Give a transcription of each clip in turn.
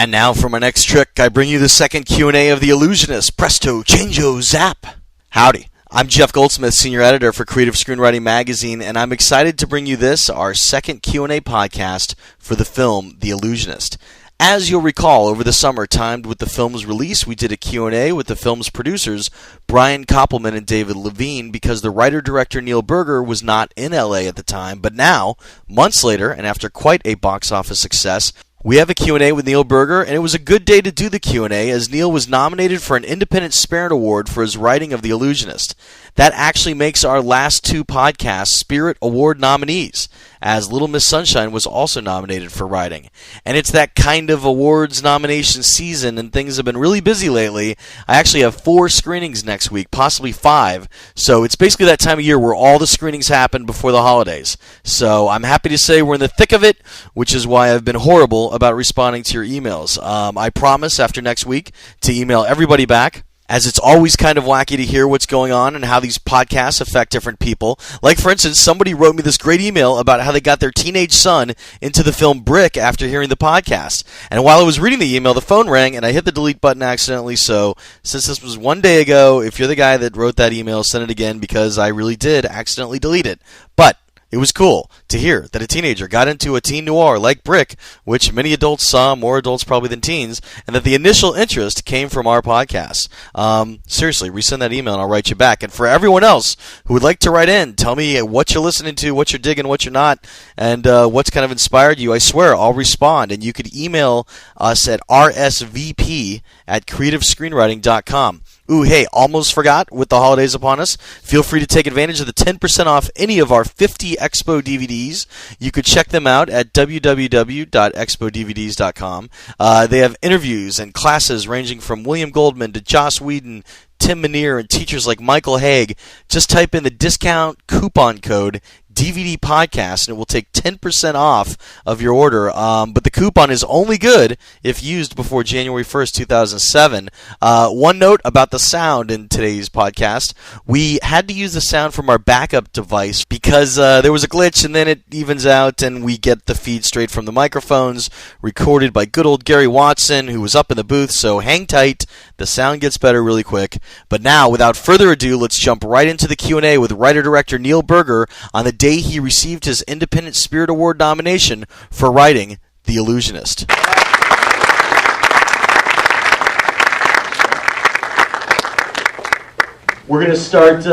And now for my next trick, I bring you the second Q&A of The Illusionist. Presto, changeo, zap. Howdy. I'm Jeff Goldsmith, Senior Editor for Creative Screenwriting Magazine, and I'm excited to bring you this, our second Q&A podcast for the film The Illusionist. As you'll recall, over the summer, timed with the film's release, we did a Q&A with the film's producers, Brian Koppelman and David Levine, because the writer-director Neil Berger was not in LA at the time. But now, months later, and after quite a box office success, we have a Q&A with Neil Berger, and it was a good day to do the Q&A, as Neil was nominated for an Independent Spirit Award for his writing of The Illusionist. That actually makes our last two podcasts Spirit Award nominees, as Little Miss Sunshine was also nominated for writing. And it's that kind of awards nomination season, and things have been really busy lately. I actually have 4 screenings next week, possibly 5, so it's basically that time of year where all the screenings happen before the holidays. So I'm happy to say we're in the thick of it, which is why I've been horrible about responding to your emails. I promise after next week to email everybody back, as it's always kind of wacky to hear what's going on and how these podcasts affect different people. Like, for instance, somebody wrote me this great email about how they got their teenage son into the film Brick after hearing the podcast. And while I was reading the email, the phone rang, and I hit the delete button accidentally. So, since this was one day ago, if you're the guy that wrote that email, send it again, because I really did accidentally delete it. But it was cool to hear that a teenager got into a teen noir like Brick, which many adults saw, more adults probably than teens, and that the initial interest came from our podcast. Seriously, resend that email and I'll write you back. And for everyone else who would like to write in, tell me what you're listening to, what you're digging, what you're not, and what's kind of inspired you. I swear, I'll respond. And you could email us at rsvp@creativescreenwriting.com. Ooh, hey, almost forgot, with the holidays upon us, feel free to take advantage of the 10% off any of our 50 Expo DVDs. You could check them out at www.expodvds.com. They have interviews and classes ranging from William Goldman to Joss Whedon, Tim Minear, and teachers like Michael Haig. Just type in the discount coupon code DVD Podcast, and it will take 10% off of your order. But the coupon is only good if used before January 1st, 2007. One note about the sound in today's podcast. We had to use the sound from our backup device because there was a glitch, and then it evens out, and we get the feed straight from the microphones, recorded by good old Gary Watson, who was up in the booth, so hang tight. The sound gets better really quick. But now, without further ado, let's jump right into the Q&A with writer-director Neil Berger on the day he received his Independent Spirit Award nomination for writing The Illusionist. We're going to start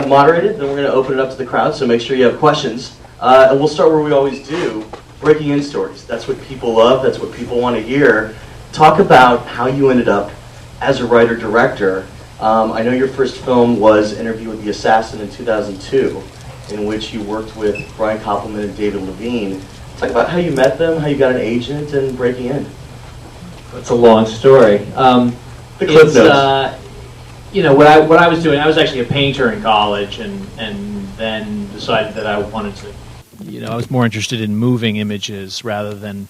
moderated, then we're going to open it up to the crowd, so make sure you have questions. And we'll start where we always do, breaking in stories. That's what people love, that's what people want to hear. Talk about how you ended up as a writer-director. I know your first film was Interview with the Assassin in 2002, in which you worked with Brian Koppelman and David Levine. Talk about how you met them, how you got an agent, and breaking in. That's a long story. The clip notes. What I was doing, I was actually a painter in college, and then decided that I wanted to, I was more interested in moving images rather than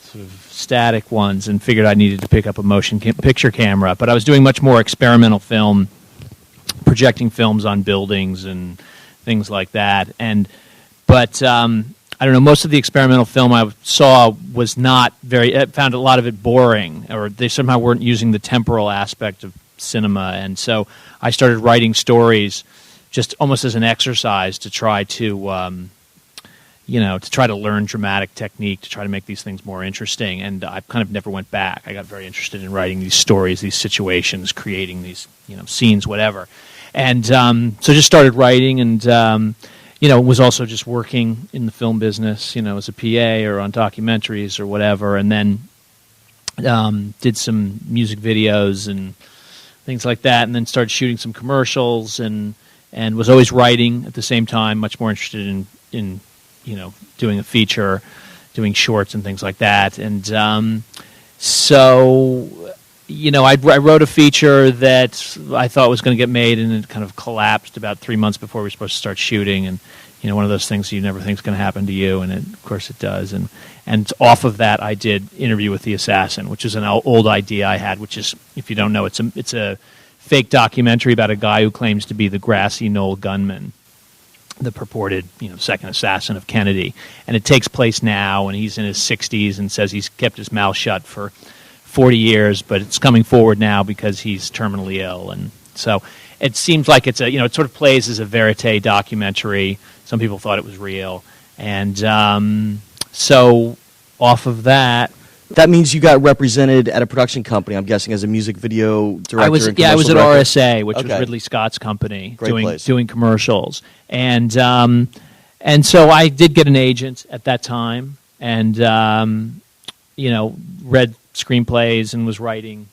sort of static ones, and figured I needed to pick up a motion picture camera. But I was doing much more experimental film, projecting films on buildings and things like that. But I don't know, most of the experimental film I saw was not I found a lot of it boring, or they somehow weren't using the temporal aspect of cinema. And so I started writing stories just almost as an exercise to try to learn dramatic technique, to try to make these things more interesting. And I kind of never went back. I got very interested in writing these stories, these situations, creating these, scenes, whatever. And so just started writing, and was also just working in the film business, as a PA or on documentaries or whatever, and then did some music videos and things like that, and then started shooting some commercials, and was always writing at the same time, much more interested in doing a feature, doing shorts and things like that. And so I wrote a feature that I thought was going to get made, and it kind of collapsed about 3 months before we were supposed to start shooting. And one of those things you never think is going to happen to you, and of course it does. And off of that, I did Interview with the Assassin, which is an old idea I had. Which is, if you don't know, it's a fake documentary about a guy who claims to be the grassy knoll gunman, the purported second assassin of Kennedy. And it takes place now, and he's in his 60s, and says he's kept his mouth shut for 40 years, but it's coming forward now because he's terminally ill. And so it seems like it's a, it sort of plays as a verite documentary. Some people thought it was real. And so off of that... That means you got represented at a production company, I'm guessing, as a music video director. I was at RSA, which was Ridley Scott's company, doing commercials. And so I did get an agent at that time, and read screenplays and was writing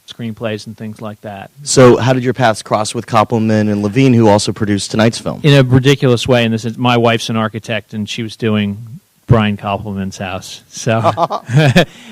screenplays and things like that. So how did your paths cross with Koppelman and Levine, who also produced tonight's film? In a ridiculous way, and this is, my wife's an architect, and she was doing Brian Koppelman's house. So,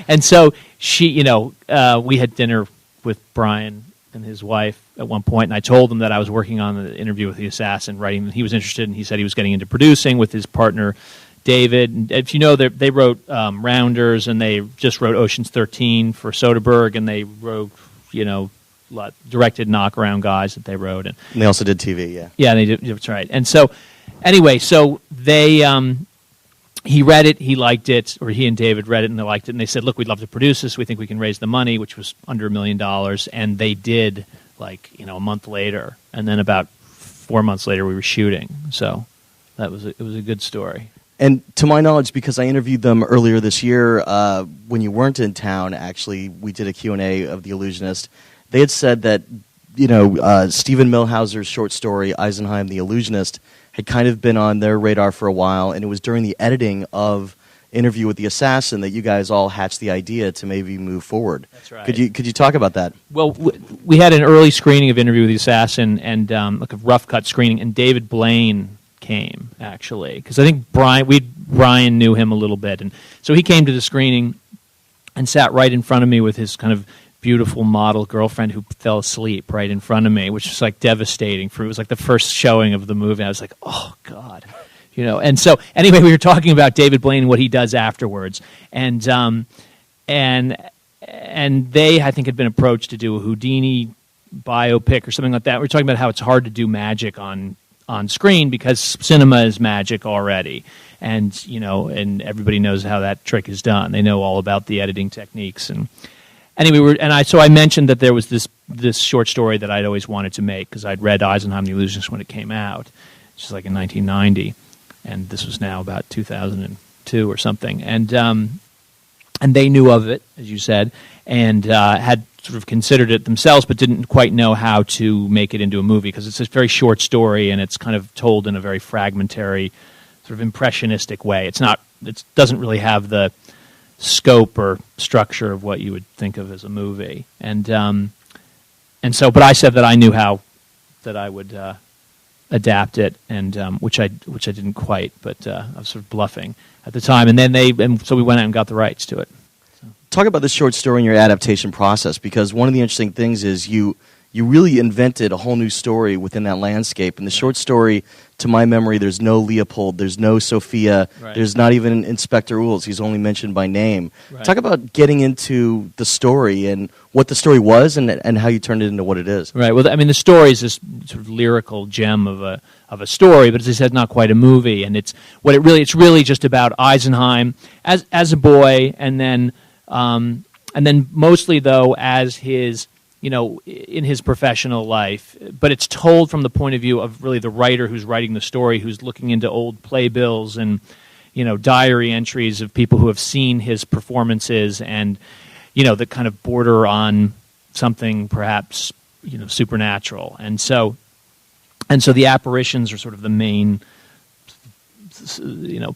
and so she, we had dinner with Brian and his wife at one point, and I told him that I was working on the Interview with the Assassin, writing. He was interested, and he said he was getting into producing with his partner David. And if you know, they wrote Rounders, and they just wrote Ocean's 13 for Soderbergh, and they wrote, directed Knockaround Guys that they wrote, and they also did TV, yeah. Yeah, they did. That's right. And so, anyway, so they. He read it, he liked it, or he and David read it and they liked it, and they said, look, we'd love to produce this, we think we can raise the money, which was under $1 million, and they did, a month later, and then about 4 months later we were shooting, so it was a good story. And to my knowledge, because I interviewed them earlier this year, when you weren't in town, actually, we did a Q&A of The Illusionist, they had said that, Stephen Milhauser's short story, Eisenheim, The Illusionist, had kind of been on their radar for a while, and it was during the editing of Interview with the Assassin that you guys all hatched the idea to maybe move forward. That's right. Could you talk about that? Well, we had an early screening of Interview with the Assassin, and a rough cut screening, and David Blaine came, actually, because I think Brian knew him a little bit, and so he came to the screening and sat right in front of me with his kind of beautiful model girlfriend who fell asleep right in front of me, which was devastating. It was the first showing of the movie. I was like, oh God, And so anyway, we were talking about David Blaine and what he does afterwards, and they, I think, had been approached to do a Houdini biopic or something like that. We were talking about how it's hard to do magic on screen because cinema is magic already, and and everybody knows how that trick is done. They know all about the editing techniques and. Anyway, so I mentioned that there was this short story that I'd always wanted to make because I'd read Eisenheim, The Illusionist when it came out, which is in 1990, and this was now about 2002 or something, and they knew of it, as you said, and had sort of considered it themselves, but didn't quite know how to make it into a movie because it's a very short story and it's kind of told in a very fragmentary, sort of impressionistic way. It doesn't really have the scope or structure of what you would think of as a movie, and so, but I said that I knew how that I would adapt it, and which I didn't quite, but I was sort of bluffing at the time, and so we went out and got the rights to it. So. Talk about this short story and your adaptation process, because one of the interesting things is you really invented a whole new story within that landscape. In the short story, to my memory, there's no Leopold, there's no Sophia, there's not even Inspector Uhls. He's only mentioned by name. Right. Talk about getting into the story and what the story was and how you turned it into what it is. Right. Well, I mean, the story is this sort of lyrical gem of a story, but as I said, not quite a movie. And it's really just about Eisenheim as a boy, and then mostly though as his. In his professional life, but it's told from the point of view of really the writer who's writing the story, who's looking into old playbills and, diary entries of people who have seen his performances and, that kind of border on something perhaps, supernatural. And so the apparitions are sort of the main,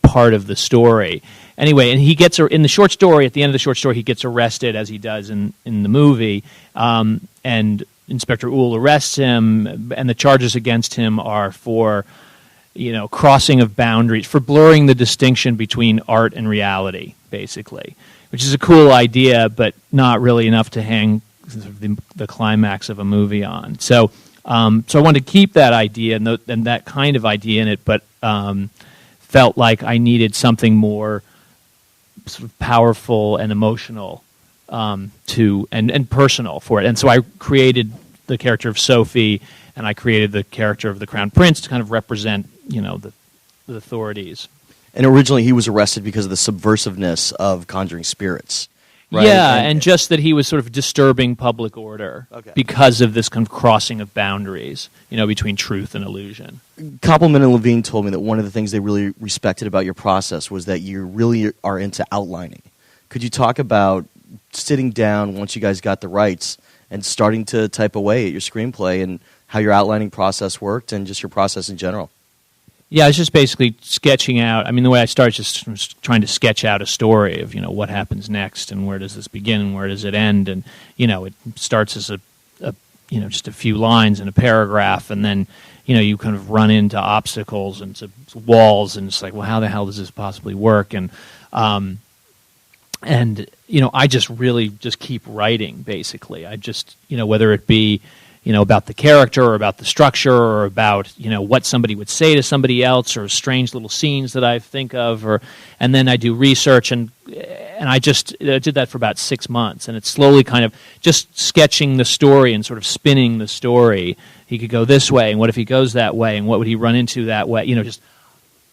part of the story. Anyway, and he gets in the short story. At the end of the short story, he gets arrested, as he does in the movie. And Inspector Uhl arrests him, and the charges against him are for, crossing of boundaries, for blurring the distinction between art and reality, basically, which is a cool idea, but not really enough to hang the climax of a movie on. So I wanted to keep that idea and that kind of idea in it, but felt like I needed something more sort of powerful and emotional and personal for it. And so I created the character of Sophie, and I created the character of the Crown Prince to kind of represent, the authorities. And originally he was arrested because of the subversiveness of conjuring spirits. right? Yeah, and just that he was sort of disturbing public order because of this kind of crossing of boundaries, between truth and illusion. Koppelman and Levine told me that one of the things they really respected about your process was that you really are into outlining. Could you talk about sitting down once you guys got the rights and starting to type away at your screenplay and how your outlining process worked and just your process in general? Yeah, I was just basically sketching out. I mean, the way I started just trying to sketch out a story of, what happens next and where does this begin and where does it end. And, it starts as just a few lines in a paragraph, and then, you kind of run into obstacles and to walls, and it's like, well, how the hell does this possibly work? And I just really just keep writing, basically. I just, whether it be, about the character or about the structure or about, what somebody would say to somebody else or strange little scenes that I think of, and then I do research, and I did that for about 6 months, and it's slowly kind of just sketching the story and sort of spinning the story. He could go this way, and what if he goes that way, and what would he run into that way, just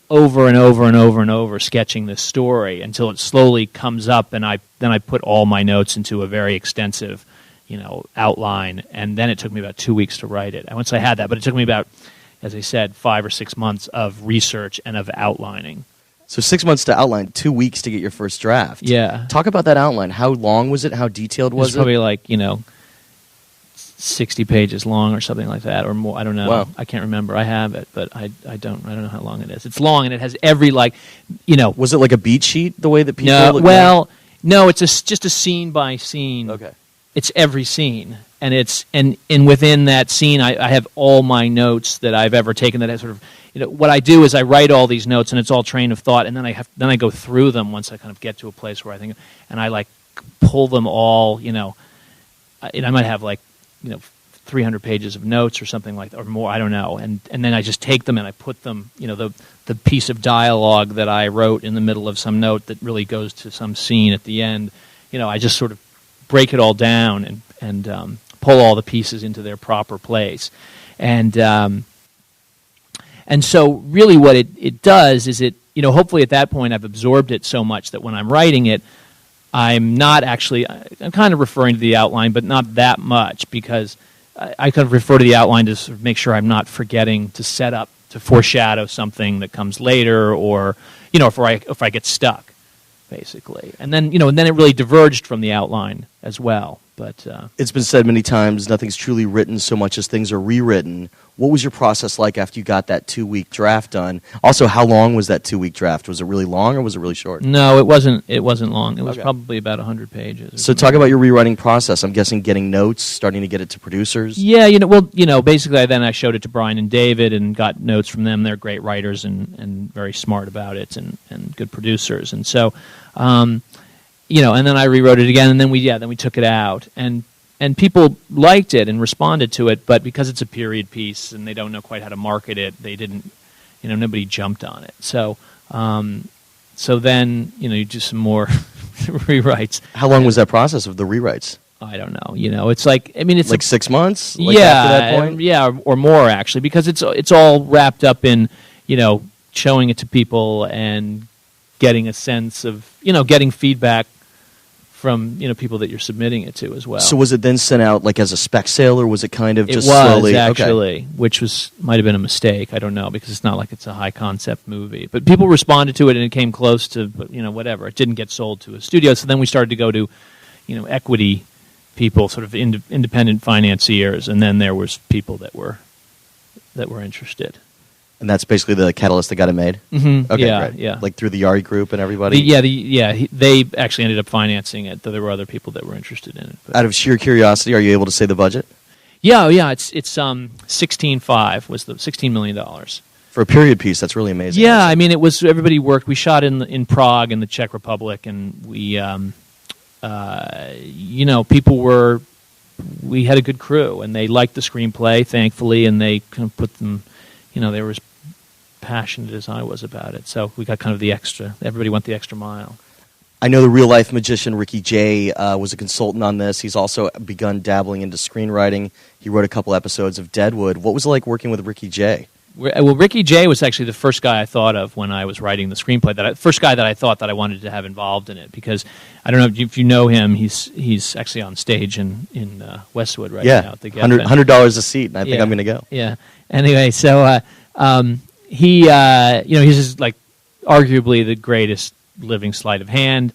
over and over and over and over sketching this story until it slowly comes up, and then I put all my notes into a very extensive outline, and then it took me about 2 weeks to write it. And once I had that, but it took me about, as I said, 5 or 6 months of research and of outlining. So 6 months to outline, 2 weeks to get your first draft. Yeah. Talk about that outline. How long was it? How detailed was it? Probably like, 60 pages long or something like that, or more. I don't know. Wow. I can't remember. I have it, but I don't know how long it is. It's long, and it has every Was it like a beat sheet the way that people? No, well, no. It's just a scene by scene. Okay. It's every scene, and and within that scene, I have all my notes that I've ever taken. That I sort of, what I do is I write all these notes, and it's all train of thought, and then I go through them once I kind of get to a place where I think, and I pull them all. I might have 300 pages of notes or something like that, or more. I don't know, and then I just take them and I put them, the piece of dialogue that I wrote in the middle of some note that really goes to some scene at the end. I just sort of break it all down and pull all the pieces into their proper place. And so really what it does is hopefully at that point I've absorbed it so much that when I'm writing it, I'm kind of referring to the outline, but not that much, because I kind of refer to the outline to sort of make sure I'm not forgetting to set up, to foreshadow something that comes later, or, if I get stuck, basically. And then, and then it really diverged from the outline as well. But it's been said many times, nothing's truly written so much as things are rewritten. What was your process like after you got that 2-week draft done? Also, how long was that 2-week draft? Was it really long or was it really short? No, it wasn't long. It was probably about 100 pages. So talk about your rewriting process. I'm guessing getting notes, starting to get it to producers. Yeah, basically I showed it to Brian and David and got notes from them. They're great writers and very smart about it and good producers. And so and then I rewrote it again, and then we took it out, and people liked it and responded to it, but because it's a period piece and they don't know quite how to market it, they didn't, nobody jumped on it. So then you do some more rewrites. How long was that process of the rewrites? I don't know. It's it's like 6 months. Yeah, after that point? or more actually, because it's all wrapped up in showing it to people and getting a sense of getting feedback from people that you're submitting it to as well. So was it then sent out like as a spec sale, or was it kind of just slowly? It was actually, which might have been a mistake. I don't know, because it's not like it's a high concept movie. But people responded to it, and it came close to whatever. It didn't get sold to a studio, so then we started to go to equity people, sort of independent financiers, and then there was people that were interested. And that's basically the catalyst that got it made? Mm-hmm. Okay, yeah, great. yeah. Like through the Yari group and everybody? They actually ended up financing it, though there were other people that were interested in it. But. Out of sheer curiosity, are you able to say the budget? Yeah, it's $16 million. For a period piece, that's really amazing. Yeah, it was, everybody worked. We shot in Prague in the Czech Republic, and we, we had a good crew, and they liked the screenplay, thankfully, and they kind of put them, they were as passionate as I was about it. So we got kind of everybody went the extra mile. I know the real-life magician Ricky Jay was a consultant on this. He's also begun dabbling into screenwriting. He wrote a couple episodes of Deadwood. What was it like working with Ricky Jay? Well, Ricky Jay was actually the first guy I thought of when I was writing the screenplay. First guy that I thought that I wanted to have involved in it, because I don't know if you know him. He's actually on stage in Westwood right now. At the $100 a seat, and I think I'm going to go. Yeah. Anyway, so he's just like arguably the greatest living sleight of hand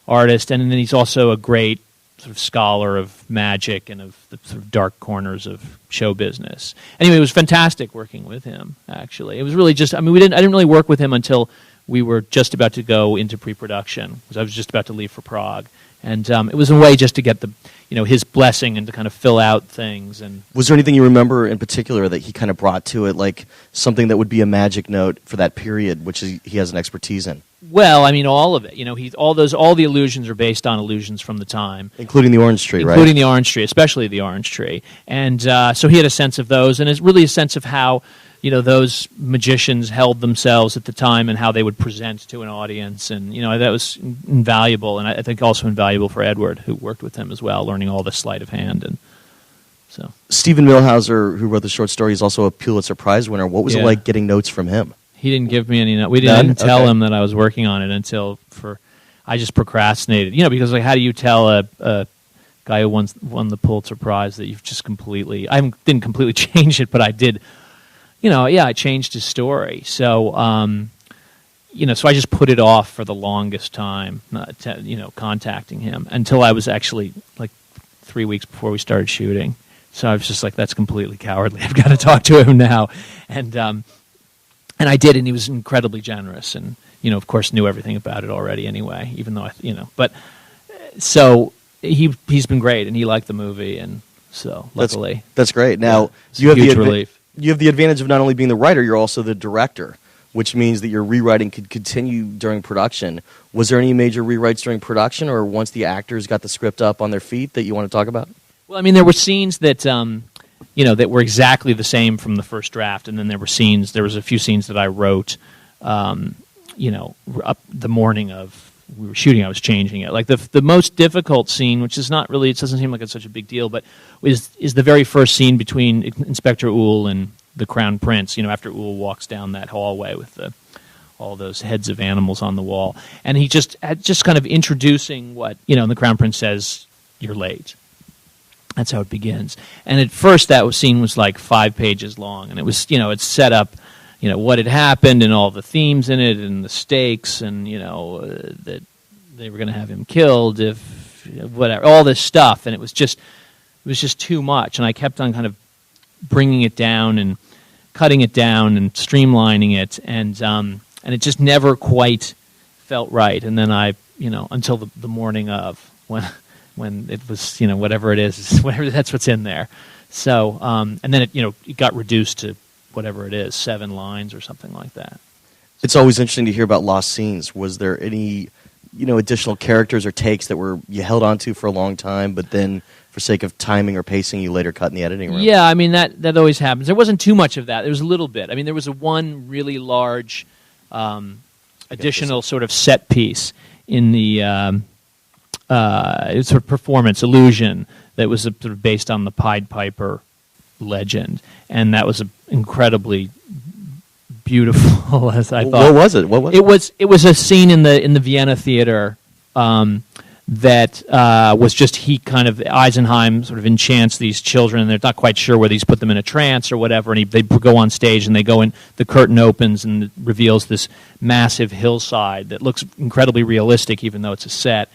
artist, and then he's also a great sort of scholar of magic and of the sort of dark corners of show business. Anyway, it was fantastic working with him, actually. It was really just, I didn't really work with him until we were just about to go into pre-production, because I was just about to leave for Prague. And it was a way just to get his blessing and to kind of fill out things. And was there anything you remember in particular that he kind of brought to it, like something that would be a magic note for that period, which he has an expertise in? Well, all of it. All the illusions are based on illusions from the time, including the orange tree, right? Including the orange tree, especially the orange tree. And so he had a sense of those, and it's really a sense of how those magicians held themselves at the time and how they would present to an audience, and that was invaluable, and I think also invaluable for Edward, who worked with him as well, learning all the sleight of hand. And so Stephen Millhauser, who wrote the short story, is also a Pulitzer Prize winner. What was it like getting notes from him? He didn't give me any notes. We didn't tell him that I was working on it I just procrastinated. Because how do you tell a guy who won the Pulitzer Prize that you've just completely? I didn't completely change it, but I did. I changed his story. So, so I just put it off for the longest time, contacting him until I was actually like 3 weeks before we started shooting. So I was just like, that's completely cowardly. I've got to talk to him now. And I did, and he was incredibly generous, and of course, knew everything about it already anyway. Even though but so he's been great, and he liked the movie, and so luckily that's great. Now you have huge relief. You have the advantage of not only being the writer, you're also the director, which means that your rewriting could continue during production. Was there any major rewrites during production, or once the actors got the script up on their feet that you want to talk about? Well, there were scenes that that were exactly the same from the first draft, and then there was a few scenes that I wrote, up the morning of we were shooting, I was changing it. Like the most difficult scene, which is not really, it doesn't seem like it's such a big deal, but is the very first scene between Inspector Uhl and the Crown Prince, after Uhl walks down that hallway with all those heads of animals on the wall. And he just kind of introducing what, and the Crown Prince says, "You're late." That's how it begins. And at first that scene was like 5 pages long, and it was, it set up, what had happened and all the themes in it and the stakes, and, that they were going to have him killed if, whatever, all this stuff. And it was just too much. And I kept on kind of bringing it down and cutting it down and streamlining it. And it just never quite felt right. And then I, until the morning of when it was, whatever it is, whatever, that's what's in there. So, and then it got reduced to whatever it is, 7 lines or something like that. It's always interesting to hear about lost scenes. Was there any, additional characters or takes that you held on to for a long time, but then for sake of timing or pacing, you later cut in the editing room? Yeah, that always happens. There wasn't too much of that. There was a little bit. There was one really large additional sort of set piece in the sort of performance illusion that was sort of based on the Pied Piper legend, and that was incredibly beautiful. As I thought, what was it? It was a scene in the Vienna theater that was just Eisenheim sort of enchants these children, and they're not quite sure whether he's put them in a trance or whatever, and they go on stage, and they go in, the curtain opens and it reveals this massive hillside that looks incredibly realistic, even though it's a set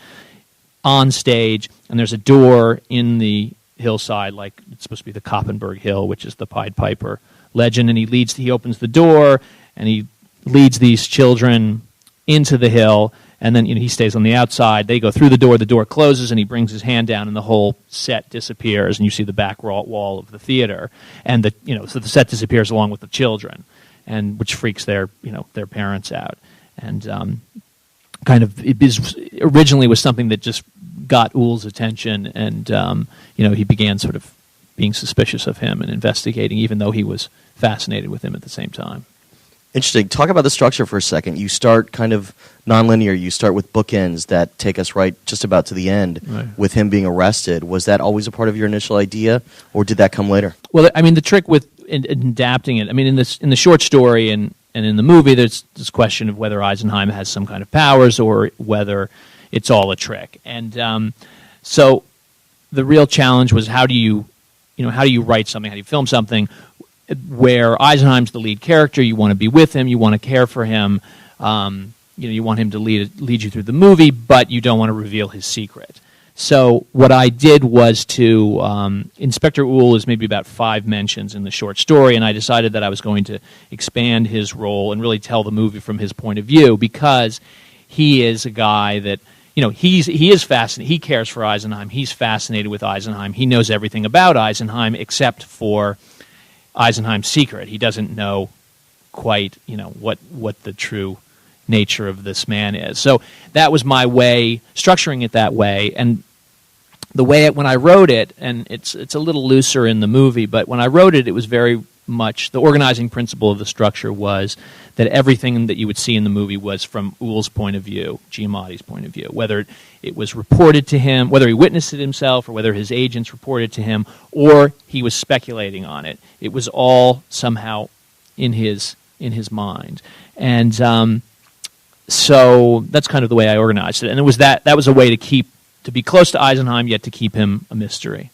on stage, and there's a door in the hillside, like it's supposed to be the Koppenberg Hill, which is the Pied Piper legend, and he opens the door, and he leads these children into the hill, and then he stays on the outside. They go through the door closes, and he brings his hand down, and the whole set disappears, and you see the back wall of the theater, and so the set disappears along with the children, and which freaks their parents out, and it originally was something that just got Uhl's attention, and he began sort of being suspicious of him and investigating, even though he was fascinated with him at the same time. Interesting. Talk about the structure for a second. You start kind of nonlinear. You start with bookends that take us right just about to the end, right, with him being arrested. Was that always a part of your initial idea, or did that come later? Well, the trick with in adapting it. I mean, in the short story and in the movie, there's this question of whether Eisenheim has some kind of powers or whether it's all a trick. And so the real challenge was how do you write something, how do you film something where Eisenheim's the lead character, you want to be with him, you want to care for him, you want him to lead you through the movie, but you don't want to reveal his secret. So what I did was to Inspector Uhl is maybe about 5 mentions in the short story, and I decided that I was going to expand his role and really tell the movie from his point of view, because he is a guy that he is fascinated. He cares for Eisenheim. He's fascinated with Eisenheim. He knows everything about Eisenheim except for Eisenheim's secret. He doesn't know quite what the true nature of this man is. So that was my way, structuring it that way. And the way when I wrote it, and it's a little looser in the movie, but when I wrote it, it was very much the organizing principle of the structure was that everything that you would see in the movie was from Uhl's point of view, Giamatti's point of view, whether it was reported to him, whether he witnessed it himself, or whether his agents reported to him, or he was speculating on it. It was all somehow in his mind, and so that's kind of the way I organized it. And it was that was a way to be close to Eisenheim, yet to keep him a mystery.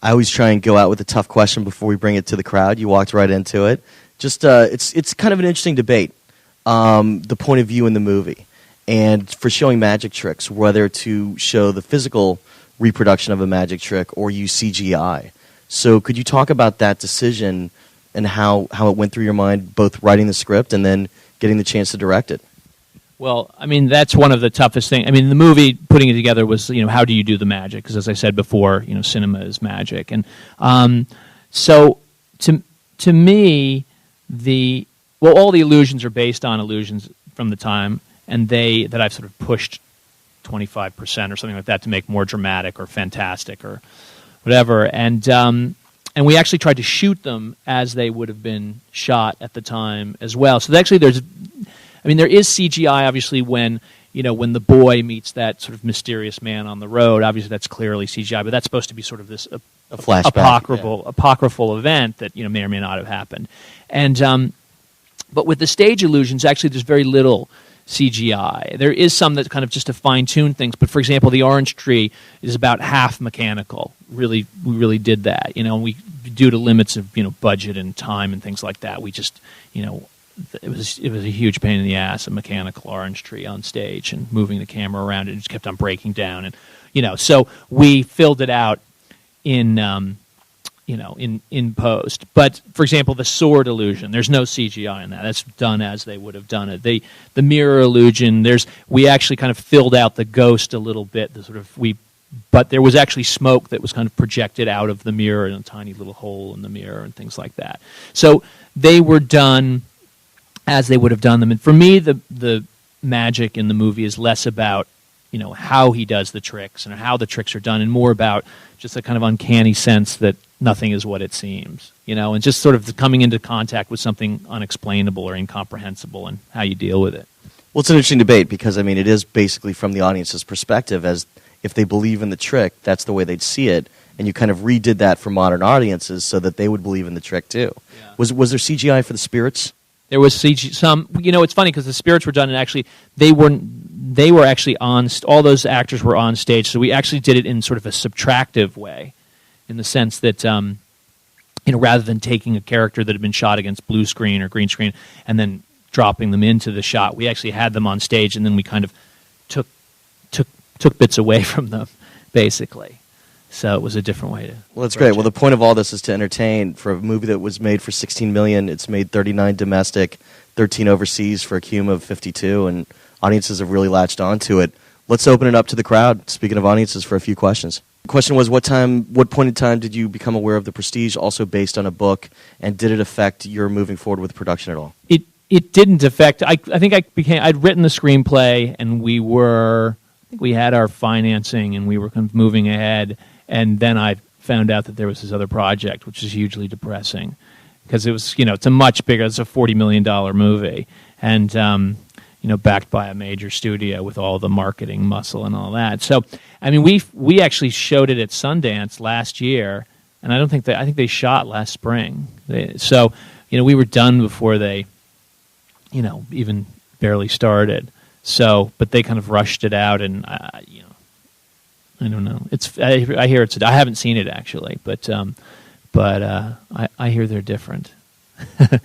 I always try and go out with a tough question before we bring it to the crowd. You walked right into it. Just it's kind of an interesting debate, the point of view in the movie, and for showing magic tricks, whether to show the physical reproduction of a magic trick or use CGI. So could you talk about that decision and how it went through your mind, both writing the script and then getting the chance to direct it? Well, I mean, that's one of the toughest things. I mean, the movie, putting it together was, how do you do the magic? Because as I said before, cinema is magic. And so to me, all the illusions are based on illusions from the time, and that I've sort of pushed 25% or something like that to make more dramatic or fantastic or whatever. And we actually tried to shoot them as they would have been shot at the time as well. So actually there is CGI, obviously, when the boy meets that sort of mysterious man on the road. Obviously, that's clearly CGI, but that's supposed to be sort of this a flashback, apocryphal event that may or may not have happened. And but with the stage illusions, actually, there's very little CGI. There is some that kind of just to fine-tune things. But for example, the orange tree is about half mechanical. We really did that. We due to limits of budget and time and things like that. We just It was a huge pain in the ass, a mechanical orange tree on stage and moving the camera around. It just kept on breaking down, and so we filled it out in post. But for example, the sword illusion, there's no CGI in that. That's done as they would have done it. The mirror illusion, we actually kind of filled out the ghost a little bit. But there was actually smoke that was kind of projected out of the mirror in a tiny little hole in the mirror and things like that. So they were done as they would have done them. And for me, the magic in the movie is less about how he does the tricks and how the tricks are done, and more about just a kind of uncanny sense that nothing is what it seems, and just sort of coming into contact with something unexplainable or incomprehensible and how you deal with it. Well, it's an interesting debate because, it is basically from the audience's perspective, as if they believe in the trick, that's the way they'd see it, and you kind of redid that for modern audiences so that they would believe in the trick too. Yeah. Was there CGI for the spirits? There was CG. Some, it's funny because the spirits were done, and actually they were actually on. All those actors were on stage, so we actually did it in sort of a subtractive way, in the sense that rather than taking a character that had been shot against blue screen or green screen and then dropping them into the shot, we actually had them on stage, and then we kind of took bits away from them, basically. So it was a different way to. Well, that's great. Well, the point of all this is to entertain. For a movie that was made for $16 million, it's made 39 domestic, 13 overseas for a cum of 52, and audiences have really latched onto it. Let's open it up to the crowd. Speaking of audiences, for a few questions. The question was, what point in time did you become aware of The Prestige, also based on a book, and did it affect your moving forward with production at all? It didn't affect. I think I'd written the screenplay, and we had our financing, and we were kind of moving ahead. And then I found out that there was this other project, which is hugely depressing, because it was, it's a much bigger, it's a $40 million movie, and backed by a major studio with all the marketing muscle and all that. So, we actually showed it at Sundance last year, and I think they shot last spring. So we were done before they even barely started. So, but they kind of rushed it out, and I don't know. I hear I haven't seen it actually, but I hear they're different.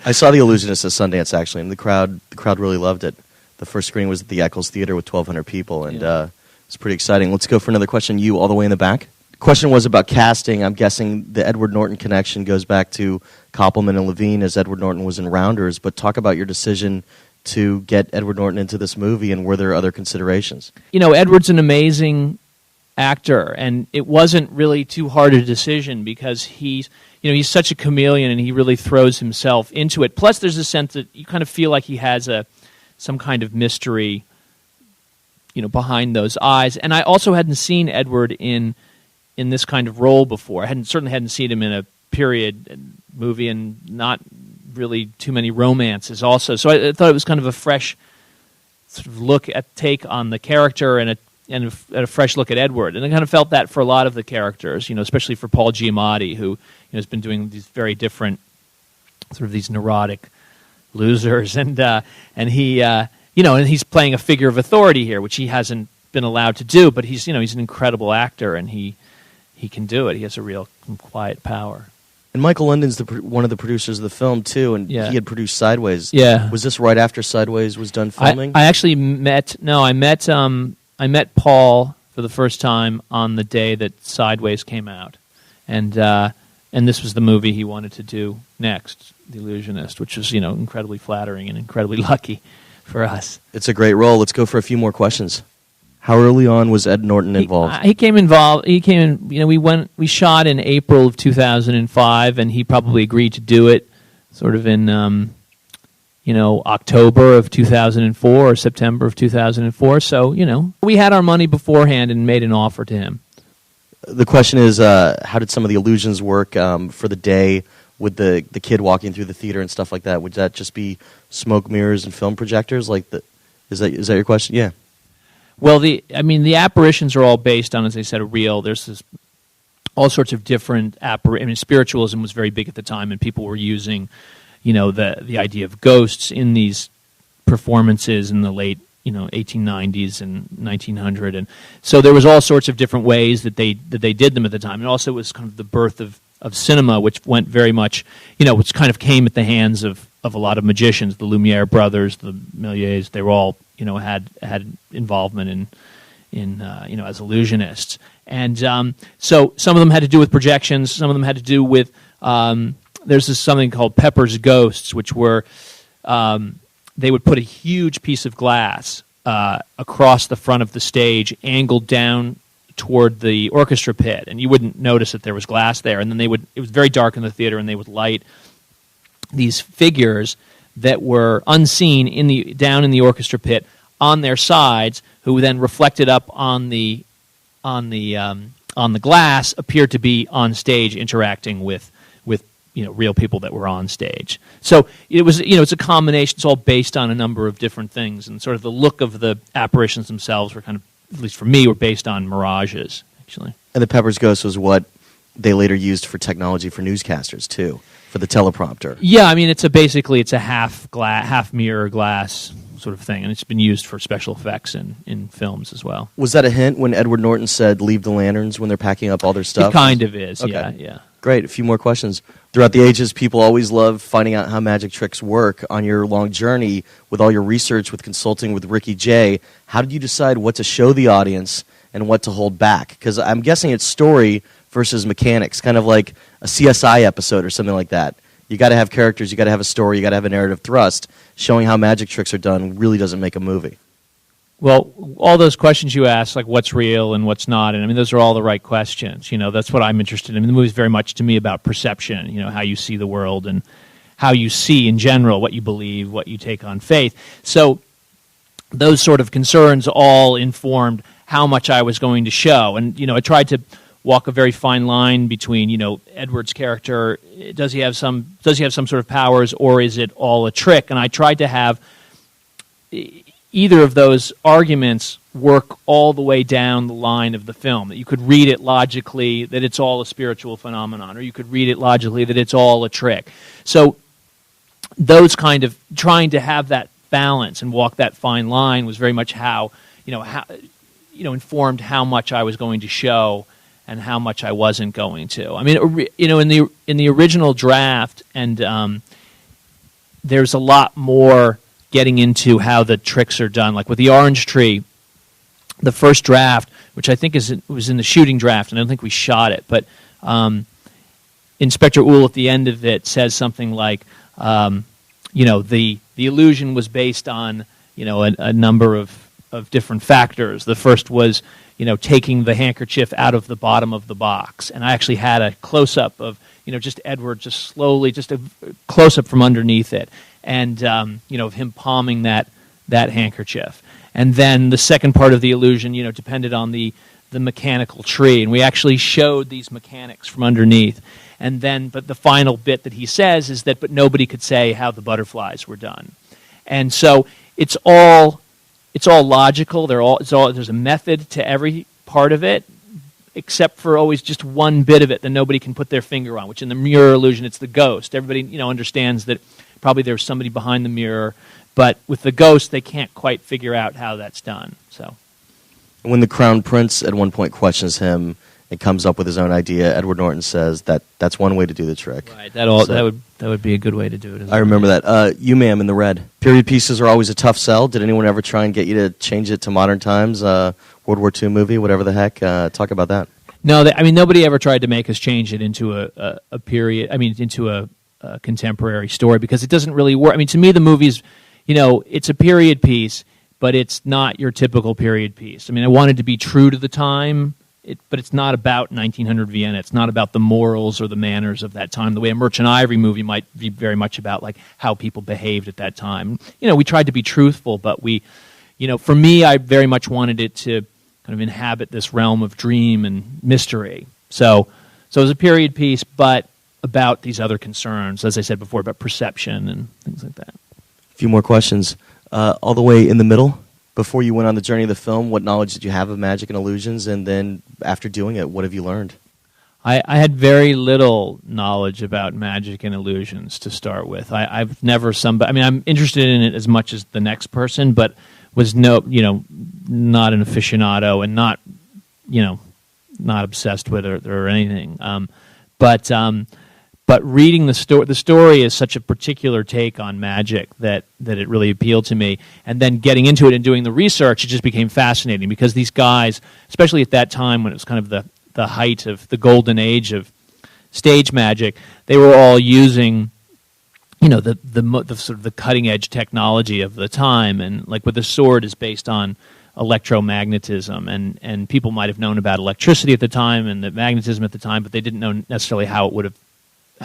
I saw The Illusionist at Sundance actually, and the crowd really loved it. The first screening was at the Eccles Theater with 1,200 people, and it's pretty exciting. Let's go for another question. You all the way in the back. Question was about casting. I'm guessing the Edward Norton connection goes back to Koppelman and Levine, as Edward Norton was in Rounders. But talk about your decision to get Edward Norton into this movie, and were there other considerations? Edward's an amazing actor, and it wasn't really too hard a decision because he's such a chameleon, and he really throws himself into it. Plus, there's a sense that you kind of feel like he has some kind of mystery, behind those eyes. And I also hadn't seen Edward in this kind of role before. I certainly hadn't seen him in a period movie, and not really too many romances also. So I thought it was kind of a fresh sort of take on the character, and a fresh look at Edward. And I kind of felt that for a lot of the characters, especially for Paul Giamatti, who has been doing these very different sort of these neurotic losers, and he and he's playing a figure of authority here, which he hasn't been allowed to do. But he's an incredible actor, and he can do it. He has a real quiet power. And Michael London's one of the producers of the film too, and he had produced Sideways. Yeah. Was this right after Sideways was done filming? I actually met Paul for the first time on the day that Sideways came out, and this was the movie he wanted to do next, The Illusionist, which was incredibly flattering and incredibly lucky for us. It's a great role. Let's go for a few more questions. How early on was Ed Norton involved? He came involved. He came in. We shot in April of 2005, and he probably agreed to do it sort of in October of 2004 or September of 2004. So we had our money beforehand and made an offer to him. The question is, how did some of the illusions work for the day with the kid walking through the theater and stuff like that? Would that just be smoke mirrors and film projectors? Is that your question? Yeah. Well, the apparitions are all based on, as I said, there's all sorts of different spiritualism was very big at the time, and people were using, the idea of ghosts in these performances in the late, 1890s and 1900, and so there was all sorts of different ways that they did them at the time, and also it was kind of the birth of cinema, which went very much, which kind of came at the hands of a lot of magicians, the Lumiere brothers, the Méliès. They were all, had involvement in as illusionists, and so some of them had to do with projections. Some of them had to do with there's something called Pepper's Ghosts, which were they would put a huge piece of glass across the front of the stage, angled down toward the orchestra pit, and you wouldn't notice that there was glass there. And then it was very dark in the theater, and they would light these figures that were unseen down in the orchestra pit on their sides, who then reflected up on the glass, appeared to be on stage interacting with real people that were on stage. So it was it's a combination. It's all based on a number of different things, and sort of the look of the apparitions themselves were kind of, at least for me, were based on mirages actually. And the Pepper's Ghost was what they later used for technology for newscasters too, for the teleprompter. Yeah, it's a half mirror glass sort of thing, and it's been used for special effects in films as well. Was that a hint when Edward Norton said, "Leave the lanterns" when they're packing up all their stuff? It kind of is. Okay. Yeah. Great. A few more questions. Throughout the ages, people always love finding out how magic tricks work. On your long journey, with all your research, with consulting with Ricky Jay, how did you decide what to show the audience and what to hold back? Because I'm guessing it's story versus mechanics, kind of like a CSI episode or something like that. You got to have characters, you got to have a story, you got to have a narrative thrust. Showing how magic tricks are done really doesn't make a movie. Well, all those questions you asked, like what's real and what's not, and those are all the right questions. That's what I'm interested in. The movie is very much, to me, about perception, how you see the world and how you see, in general, what you believe, what you take on faith. So those sort of concerns all informed how much I was going to show. And, I tried to walk a very fine line between, Edward's character, does he have some sort of powers, or is it all a trick? And I tried to have either of those arguments work all the way down the line of the film. That you could read it logically that it's all a spiritual phenomenon, or you could read it logically that it's all a trick. So those kind of trying to have that balance and walk that fine line was very much how informed how much I was going to show and how much I wasn't going to. I mean, in the original draft, and there's a lot more getting into how the tricks are done. Like with the orange tree, the first draft, which I think was in the shooting draft, and I don't think we shot it, but Inspector Uhl at the end of it says something like, the illusion was based on a number of different factors. The first was taking the handkerchief out of the bottom of the box, and I actually had a close up of just Edward just slowly, just a close up from underneath it, and of him palming that handkerchief. And then the second part of the illusion depended on the mechanical tree, and we actually showed these mechanics from underneath. And then, but the final bit that he says is that, but nobody could say how the butterflies were done. And so it's all logical. There's a method to every part of it, except for always just one bit of it that nobody can put their finger on, which in the mirror illusion, it's the ghost. Everybody understands that probably there's somebody behind the mirror, but with the ghost, they can't quite figure out how that's done. So, when the Crown Prince at one point questions him and comes up with his own idea, Edward Norton says that's one way to do the trick. Right. That would be a good way to do it. I remember that. You, ma'am, in the red. Period pieces are always a tough sell. Did anyone ever try and get you to change it to modern times? World War II movie, whatever the heck. Talk about that. No, nobody ever tried to make us change it into a period. I mean, into a contemporary story, because it doesn't really work. I mean, to me, the movie's, it's a period piece, but it's not your typical period piece. I mean, I wanted to be true to the time. But it's not about 1900 Vienna. It's not about the morals or the manners of that time, the way a Merchant Ivory movie might be very much about like how people behaved at that time. We tried to be truthful, but for me, I very much wanted it to kind of inhabit this realm of dream and mystery. So it was a period piece, but about these other concerns, as I said before, about perception and things like that. A few more questions. All the way in the middle. Before you went on the journey of the film, what knowledge did you have of magic and illusions? And then after doing it, what have you learned? I had very little knowledge about magic and illusions to start with. I've never I'm interested in it as much as the next person, but was not an aficionado and not obsessed with it or anything. But reading the story is such a particular take on magic that it really appealed to me. And then getting into it and doing the research, it just became fascinating, because these guys, especially at that time when it was kind of the height of the golden age of stage magic, they were all using the sort of the cutting edge technology of the time. And like with the sword is based on electromagnetism, and people might have known about electricity at the time and the magnetism at the time, but they didn't know necessarily how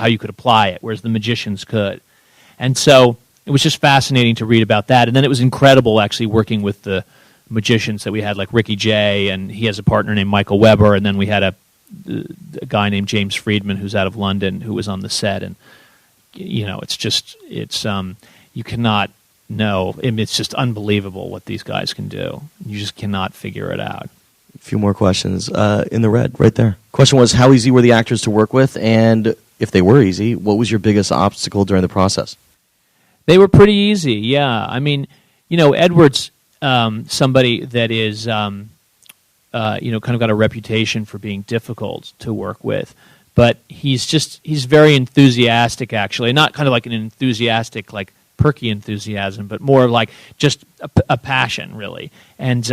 you could apply it, whereas the magicians could. And so it was just fascinating to read about that. And then it was incredible actually working with the magicians that we had, like Ricky Jay, and he has a partner named Michael Weber, and then we had a guy named James Friedman who's out of London who was on the set. And you cannot know. It's just unbelievable what these guys can do. You just cannot figure it out. A few more questions. In the red, right there. Question was, how easy were the actors to work with? And if they were easy, what was your biggest obstacle during the process? They were pretty easy, yeah. I mean, Edward's somebody that is, kind of got a reputation for being difficult to work with. But he's very enthusiastic, actually. Not kind of like an enthusiastic, like perky enthusiasm, but more like just a passion, really. And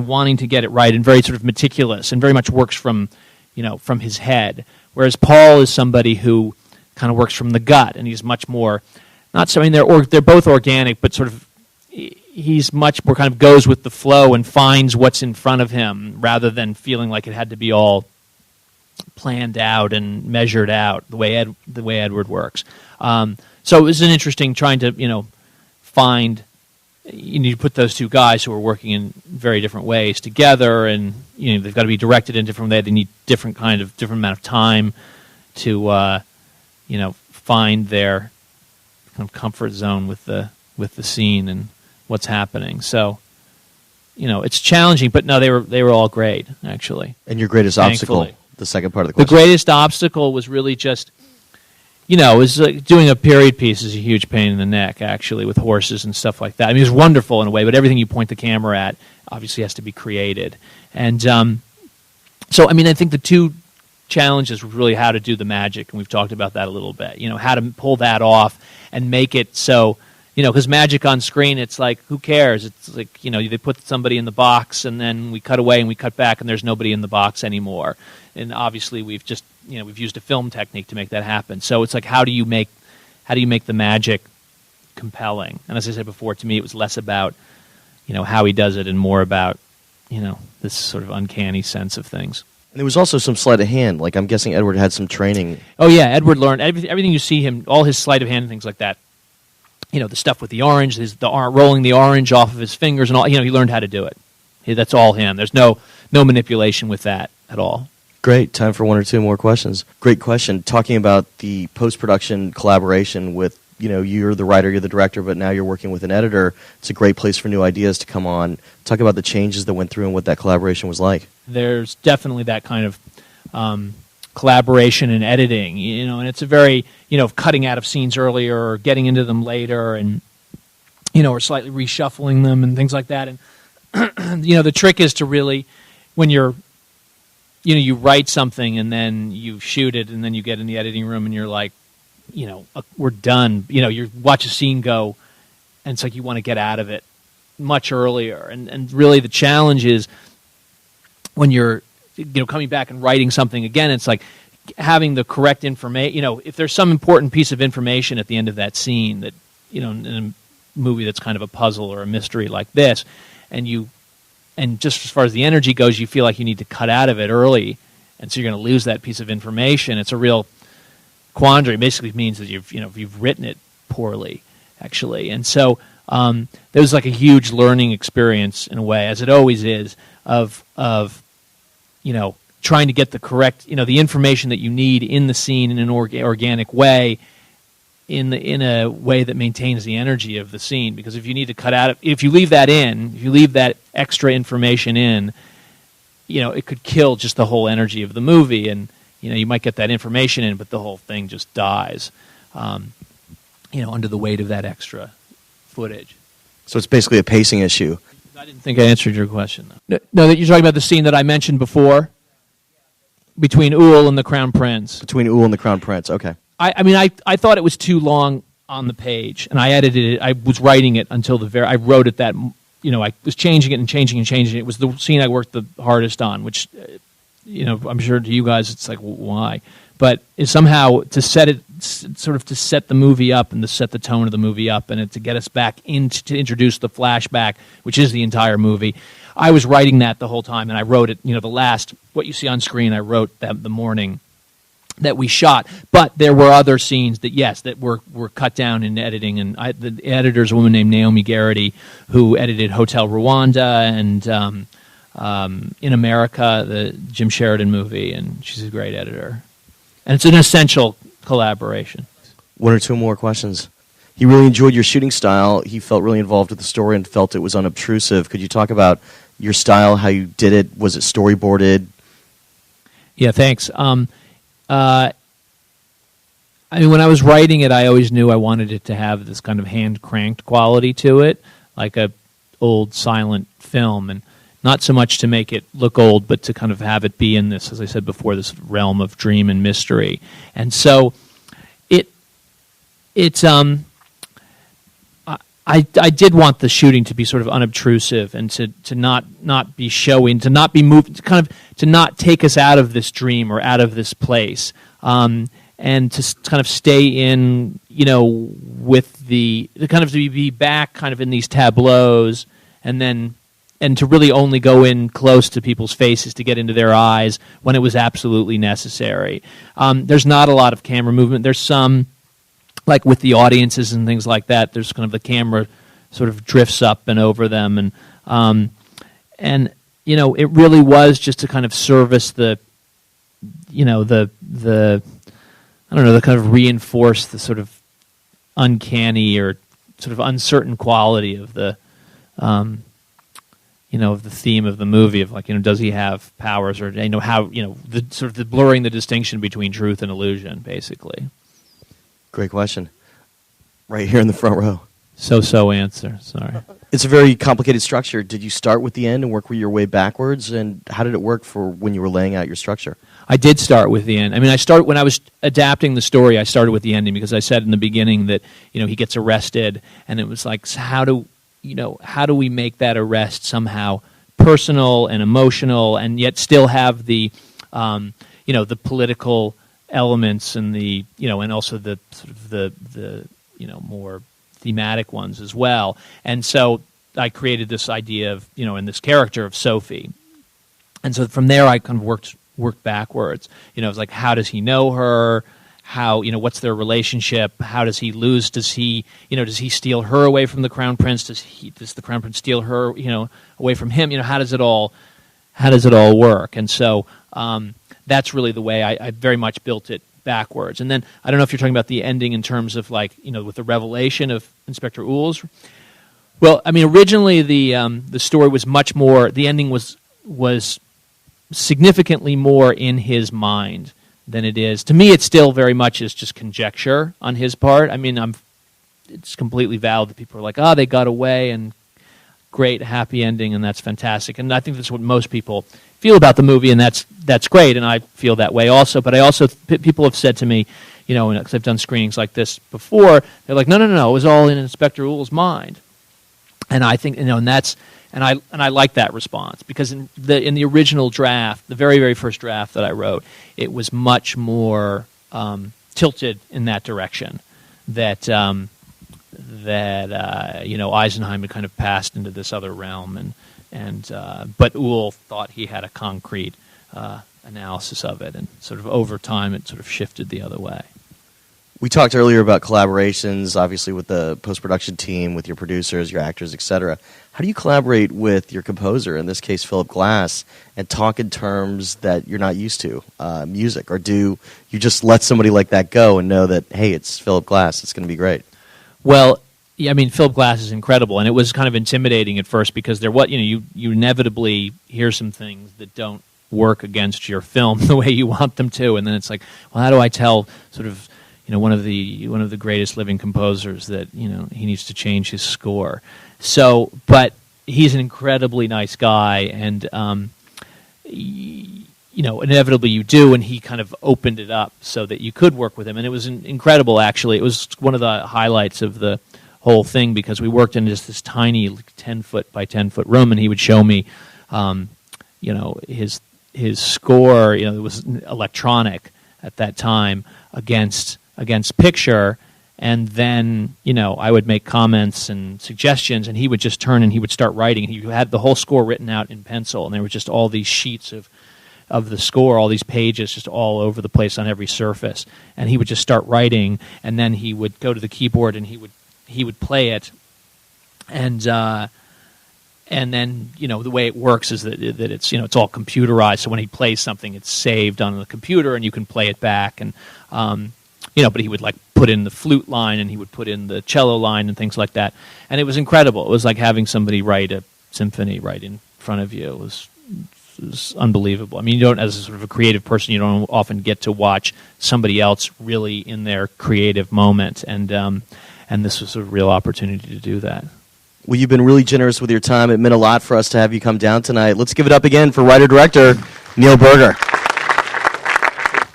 wanting to get it right, and very sort of meticulous, and very much works from his head. Whereas Paul is somebody who kind of works from the gut, and he's much more, they're both organic, but sort of he's much more kind of goes with the flow and finds what's in front of him, rather than feeling like it had to be all planned out and measured out the way Edward works. So it was an interesting trying to find. You need to put those two guys who are working in very different ways together, and they've got to be directed in a different way. They need different amount of time to find their kind of comfort zone with the scene and what's happening. So it's challenging, but no, they were all great, actually. And your greatest Thankfully. obstacle, the second part of the question. The greatest obstacle was really just, was like doing a period piece is a huge pain in the neck, actually, with horses and stuff like that. I mean, it's wonderful in a way, but everything you point the camera at obviously has to be created. And so, I mean, I think the two challenges were really how to do the magic, and we've talked about that a little bit. How to pull that off and make it so, because magic on screen, it's like, who cares? It's like, they put somebody in the box, and then we cut away and we cut back, and there's nobody in the box anymore. And obviously, we've just, we've used a film technique to make that happen. So it's like, how do you make the magic compelling? And as I said before, to me, it was less about, how he does it, and more about, this sort of uncanny sense of things. And there was also some sleight of hand. Like, I'm guessing Edward had some training. Oh, yeah, Edward learned everything you see him, all his sleight of hand and things like that. The stuff with the orange, rolling the orange off of his fingers and all. He learned how to do it. That's all him. There's no manipulation with that at all. Great. Time for one or two more questions. Great question. Talking about the post-production collaboration with, you're the writer, you're the director, but now you're working with an editor. It's a great place for new ideas to come on. Talk about the changes that went through and what that collaboration was like. There's definitely that kind of collaboration and editing, and it's a very, cutting out of scenes earlier or getting into them later and, or slightly reshuffling them and things like that. And, the trick is to really, when you're, you write something and then you shoot it and then you get in the editing room and you're like, we're done. You watch a scene go and it's like you want to get out of it much earlier. And really the challenge is when you're, coming back and writing something again, it's like having the correct information. If there's some important piece of information at the end of that scene that, in a movie that's kind of a puzzle or a mystery like this, and just as far as the energy goes, you feel like you need to cut out of it early, and so you're going to lose that piece of information. It's a real quandary. It basically means that you've written it poorly, actually. And so there was like a huge learning experience in a way, as it always is, of trying to get the correct, the information that you need in the scene in an organic way, in a way that maintains the energy of the scene. Because if you need to cut out, if you leave that in, if you leave that extra information in, it could kill just the whole energy of the movie. And you might get that information in, but the whole thing just dies, under the weight of that extra footage. So it's basically a pacing issue. I didn't think I answered your question, though. No, that you're talking about the scene that I mentioned before between Uhl and the Crown Prince. Between Uhl and the Crown Prince, okay. I thought it was too long on the page, and I edited it. I was writing it until I wrote it that, I was changing it and changing and changing it. It was the scene I worked the hardest on, which, I'm sure to you guys it's like, why? But it's somehow to set it, sort of to set the movie up and to set the tone of the movie up and to get us back to introduce the flashback, which is the entire movie. I was writing that the whole time, and I wrote it, what you see on screen, I wrote that the morning that we shot. But there were other scenes that were cut down in editing, and the editor's a woman named Naomi Garrity, who edited Hotel Rwanda and In America, the Jim Sheridan movie, and she's a great editor. And it's an essential collaboration. One or two more questions. He really enjoyed your shooting style. He felt really involved with the story and felt it was unobtrusive. Could you talk about your style, how you did it? Was it storyboarded? Yeah, thanks. When I was writing it, I always knew I wanted it to have this kind of hand-cranked quality to it, like a old silent film, and not so much to make it look old, but to kind of have it be in this, as I said before, this realm of dream and mystery. And so I did want the shooting to be sort of unobtrusive and to not be showing, to not be moved, to not take us out of this dream or out of this place, and to kind of stay in, with the kind of to be back kind of in these tableaus, and to really only go in close to people's faces to get into their eyes when it was absolutely necessary. There's not a lot of camera movement. There's some, like with the audiences and things like that, there's kind of the camera sort of drifts up and over them. And it really was just to kind of service the kind of reinforce the sort of uncanny or sort of uncertain quality of the of the theme of the movie of like, does he have powers, or how, the sort of the blurring the distinction between truth and illusion, basically. Great question. Right here in the front row. So answer. Sorry. It's a very complicated structure. Did you start with the end and work your way backwards? And how did it work for when you were laying out your structure? I did start with the end. I mean, when I was adapting the story, I started with the ending because I said in the beginning that, he gets arrested, and it was like, so how do we make that arrest somehow personal and emotional, and yet still have the, the political elements and the, and also the sort of the more thematic ones as well. And so I created this idea of, and this character of Sophie. And so from there I kind of worked backwards. It was like, how does he know her? How, what's their relationship? How does he lose? Does he steal her away from the Crown Prince? Does the Crown Prince steal her, away from him? How does it all work? And so that's really the way I very much built it backwards. And then I don't know if you're talking about the ending in terms of like, with the revelation of Inspector Ools. Well, I mean, originally the story was much more. The ending was significantly more in his mind than it is. To me, it still very much is just conjecture on his part. I mean, it's completely valid that people are like, they got away and great, happy ending, and that's fantastic. And I think that's what most people feel about the movie, and that's great, and I feel that way also. But I also, people have said to me, because I've done screenings like this before, they're like, no, it was all in Inspector Ools' mind. And I think, and that's, and I like that response, because in the original draft, the very, very first draft that I wrote, it was much more tilted in that direction. That Eisenheim had kind of passed into this other realm, but Uhl thought he had a concrete analysis of it, and sort of over time it sort of shifted the other way. We talked earlier about collaborations, obviously with the post-production team, with your producers, your actors, etc. How do you collaborate with your composer, in this case Philip Glass, and talk in terms that you're not used to, music? Or do you just let somebody like that go and know that, hey, it's Philip Glass, it's going to be great? Well, yeah, I mean, Philip Glass is incredible, and it was kind of intimidating at first because you inevitably hear some things that don't work against your film the way you want them to, and then it's like, well, how do I tell sort of one of the greatest living composers that he needs to change his score? So, but he's an incredibly nice guy, and inevitably you do, and he kind of opened it up so that you could work with him, and it was incredible. Actually, it was one of the highlights of the whole thing because we worked in just this tiny 10-foot by 10-foot room, and he would show me, his score. It was electronic at that time against picture, and then I would make comments and suggestions, and he would just turn and he would start writing. He had the whole score written out in pencil, and there were just all these sheets of the score, all these pages just all over the place on every surface, and he would just start writing, and then he would go to the keyboard and he would play it, and then the way it works is that it's it's all computerized, so when he plays something it's saved on the computer and you can play it back, and but he would like put in the flute line and he would put in the cello line and things like that, and it was incredible. It was like having somebody write a symphony right in front of you. It was unbelievable. I mean, you don't, as a sort of a creative person, you don't often get to watch somebody else really in their creative moment, and this was a real opportunity to do that. Well, you've been really generous with your time. It meant a lot for us to have you come down tonight. Let's give it up again for writer-director Neil Berger.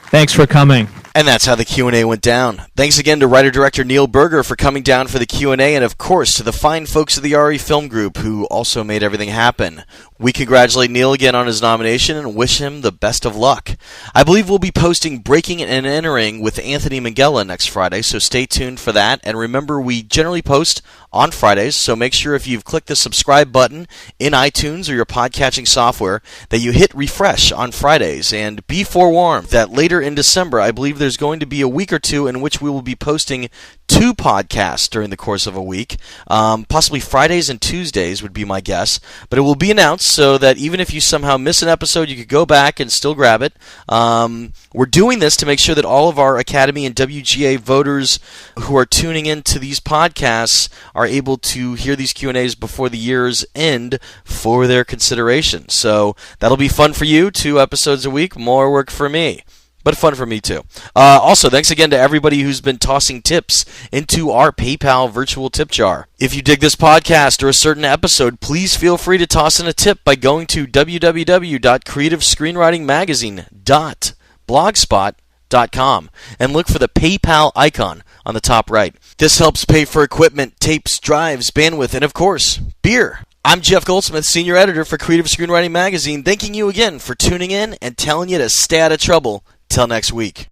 Thanks for coming. And that's how the Q&A went down. Thanks again to writer-director Neil Berger for coming down for the Q&A, and of course to the fine folks of the RE Film Group who also made everything happen. We congratulate Neil again on his nomination and wish him the best of luck. I believe we'll be posting Breaking and Entering with Anthony Minghella next Friday, so stay tuned for that. And remember, we generally post on Fridays, so make sure if you've clicked the subscribe button in iTunes or your podcatching software that you hit refresh on Fridays. And be forewarned that later in December, I believe there's going to be a week or two in which we will be posting 2 podcasts during the course of a week. Possibly Fridays and Tuesdays would be my guess. But it will be announced so that even if you somehow miss an episode, you could go back and still grab it. We're doing this to make sure that all of our Academy and WGA voters who are tuning into these podcasts are able to hear these Q&As before the year's end for their consideration. So that'll be fun for you. 2 episodes a week, more work for me. But fun for me, too. Also, thanks again to everybody who's been tossing tips into our PayPal virtual tip jar. If you dig this podcast or a certain episode, please feel free to toss in a tip by going to www.creativescreenwritingmagazine.blogspot.com and look for the PayPal icon on the top right. This helps pay for equipment, tapes, drives, bandwidth, and, of course, beer. I'm Jeff Goldsmith, Senior Editor for Creative Screenwriting Magazine, thanking you again for tuning in and telling you to stay out of trouble. Till next week.